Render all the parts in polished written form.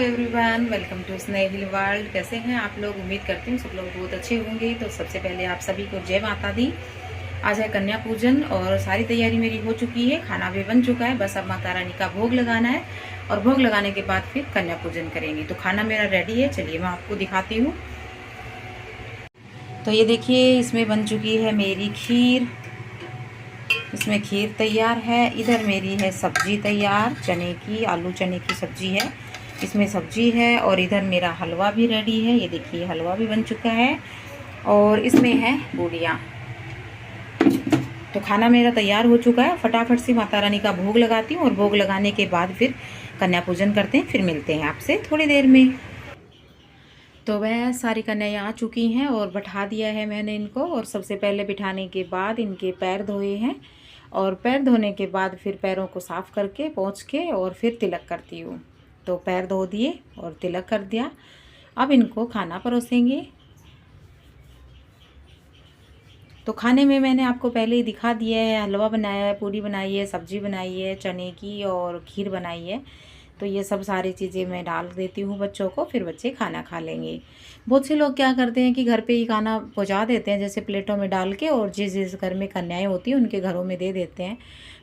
Everyone, welcome to Snehil world. कैसे हैं आप लोग? उम्मीद करती हूँ सब लोग बहुत अच्छे होंगे। तो सबसे पहले आप सभी को जय माता दी। आज है कन्या पूजन और सारी तैयारी मेरी हो चुकी है, खाना भी बन चुका है। बस अब माता रानी का भोग लगाना है और भोग लगाने के बाद फिर कन्या पूजन करेंगे। तो खाना मेरा रेडी है, चलिए मैं आपको दिखाती हूँ। तो ये देखिए, इसमें बन चुकी है मेरी खीर। इसमें खीर तैयार है। इधर मेरी है सब्जी तैयार, चने की, आलू चने की सब्जी है। इसमें सब्जी है और इधर मेरा हलवा भी रेडी है। ये देखिए, हलवा भी बन चुका है और इसमें है बूड़ियाँ। तो खाना मेरा तैयार हो चुका है। फटाफट से माता रानी का भोग लगाती हूँ और भोग लगाने के बाद फिर कन्या पूजन करते हैं। फिर मिलते हैं आपसे थोड़ी देर में। तो वह सारी कन्याएं आ चुकी हैं और बैठा दिया है मैंने इनको। और सबसे पहले बिठाने के बाद इनके पैर धोए हैं और पैर धोने के बाद फिर पैरों को साफ़ करके पोंछ के और फिर तिलक करती हूँ। तो पैर धो दिए और तिलक कर दिया। अब इनको खाना परोसेंगे। तो खाने में मैंने आपको पहले ही दिखा दिया है, हलवा बनाया है, पूरी बनाई है, सब्जी बनाई है चने की और खीर बनाई है। तो ये सब सारी चीज़ें मैं डाल देती हूँ बच्चों को, फिर बच्चे खाना खा लेंगे। बहुत से लोग क्या करते हैं कि घर पे ही खाना पहुँचा देते हैं, जैसे प्लेटों में डाल के, और जिस जिस घर में कन्याएं होती हैं उनके घरों में दे देते हैं।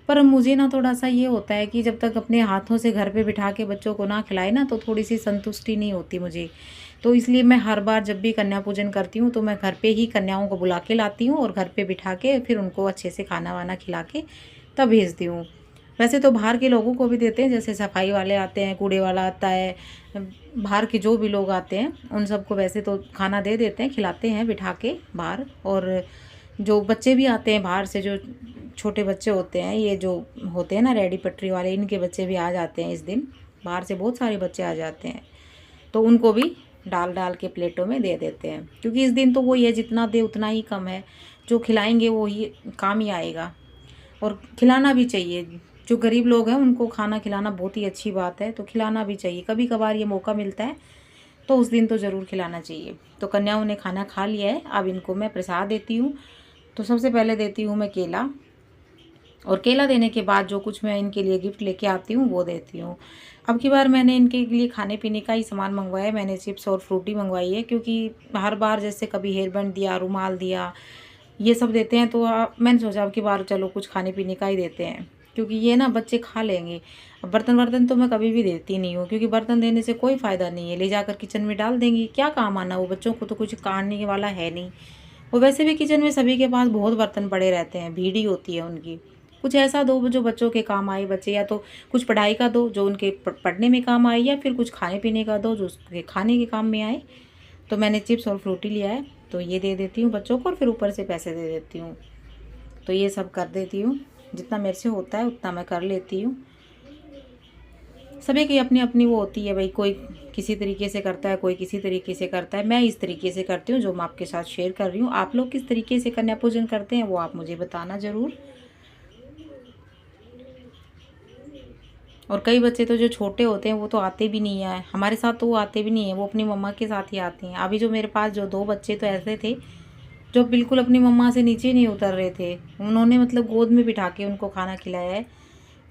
पर मुझे ना थोड़ा सा ये होता है कि जब तक अपने हाथों से घर पे बिठा के बच्चों को ना खिलाए ना, तो थोड़ी सी संतुष्टि नहीं होती मुझे। तो इसलिए मैं हर बार जब भी कन्या पूजन करती हूँ तो मैं घर पे ही कन्याओं को बुला के लाती हूँ और घर पे बिठा के फिर उनको अच्छे से खाना वाना खिला के तब भेजती हूँ। वैसे तो बाहर के लोगों को भी देते हैं, जैसे सफाई वाले आते हैं, कूड़े वाला आता है, बाहर के जो भी लोग आते हैं उन सबको वैसे तो खाना दे देते हैं, खिलाते हैं बिठा के बाहर। और जो बच्चे भी आते हैं बाहर से, जो छोटे बच्चे होते हैं, ये जो होते हैं ना रेडी पटरी वाले, इनके बच्चे भी आ जाते हैं इस दिन। बाहर से बहुत सारे बच्चे आ जाते हैं, तो उनको भी डाल डाल के प्लेटों में दे देते हैं। क्योंकि इस दिन तो वो ये जितना दे उतना ही कम है, जो खिलाएंगे वो ही काम ही आएगा। और खिलाना भी चाहिए, जो गरीब लोग हैं उनको खाना खिलाना बहुत ही अच्छी बात है। तो खिलाना भी चाहिए, कभी कभार ये मौका मिलता है तो उस दिन तो ज़रूर खिलाना चाहिए। तो कन्याओं ने खाना खा लिया है, अब इनको मैं प्रसाद देती हूँ। तो सबसे पहले देती हूँ मैं केला, और केला देने के बाद जो कुछ मैं इनके लिए गिफ्ट लेके आती हूँ वो देती हूँ। अब की बार मैंने इनके लिए खाने पीने का ही सामान मंगवाया है। मैंने चिप्स और फ्रूटी मंगवाई है, क्योंकि हर बार जैसे कभी हेयर बैंड दिया, रुमाल दिया, ये सब देते हैं। तो मैंने सोचा अब की बार चलो कुछ खाने पीने का ही देते हैं, क्योंकि ये ना बच्चे खा लेंगे। अब बर्तन वर्तन तो मैं कभी भी देती नहीं हूँ, क्योंकि बर्तन देने से कोई फ़ायदा नहीं है, ले जाकर किचन में डाल देंगी, क्या काम आना। वो बच्चों को तो कुछ काटने वाला है नहीं। वो वैसे भी किचन में सभी के पास बहुत बर्तन पड़े रहते हैं, भीड़ ही होती है उनकी। कुछ ऐसा दो जो बच्चों के काम आए। बच्चे या तो कुछ पढ़ाई का दो जो उनके पढ़ने में काम आए, या फिर कुछ खाने पीने का दो जो उसके खाने के काम में आए। तो मैंने चिप्स और फ्रूटी लिया है, तो ये दे देती हूँ बच्चों को, और फिर ऊपर से पैसे दे देती हूँ। तो ये सब कर देती हूँ, जितना मेरे से होता है उतना मैं कर लेती हूँ। सभी की अपनी अपनी वो होती है भाई, कोई किसी तरीके से करता है, कोई किसी तरीके से करता है। मैं इस तरीके से करती हूँ जो मैं आपके साथ शेयर कर रही हूँ। आप लोग किस तरीके से कन्या पूजन करते हैं वो आप मुझे बताना ज़रूर। और कई बच्चे तो जो छोटे होते हैं वो तो आते भी नहीं है हमारे साथ, तो वो आते भी नहीं है, वो अपनी मम्मा के साथ ही आते हैं। अभी जो मेरे पास जो 2 बच्चे तो ऐसे थे जो बिल्कुल अपनी मम्मा से नीचे नहीं उतर रहे थे। उन्होंने मतलब गोद में बिठा के उनको खाना खिलाया है।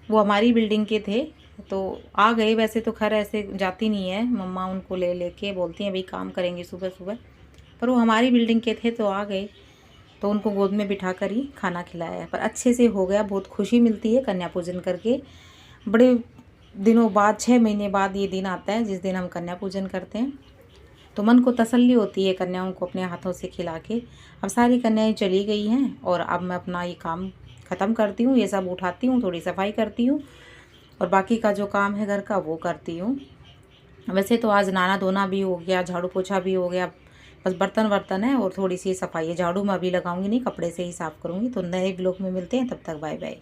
वो हमारी बिल्डिंग के थे, तो आ गए। वैसे तो खैर ऐसे जाती नहीं है मम्मा, उनको ले लेके बोलती हैं भाई काम करेंगे सुबह सुबह, पर वो हमारी बिल्डिंग के थे तो आ गए। तो उनको गोद में बिठा कर ही खाना खिलाया है, पर अच्छे से हो गया। बहुत खुशी मिलती है कन्या पूजन करके। बड़े दिनों बाद, 6 महीने बाद ये दिन आता है जिस दिन हम कन्या पूजन करते हैं। तो मन को तसल्ली होती है कन्याओं को अपने हाथों से खिला के। अब सारी कन्याएं चली गई हैं और अब मैं अपना ये काम ख़त्म करती हूँ। ये सब उठाती हूँ, थोड़ी सफाई करती हूँ और बाकी का जो काम है घर का वो करती हूँ। वैसे तो आज नहाना धोना भी हो गया, झाड़ू पोछा भी हो गया, बस बर्तन वर्तन है और थोड़ी सी सफाई है। झाड़ू मैं अभी लगाऊंगी नहीं, कपड़े से ही साफ़ करूँगी। तो नए ब्लॉग में मिलते हैं, तब तक बाय बाय।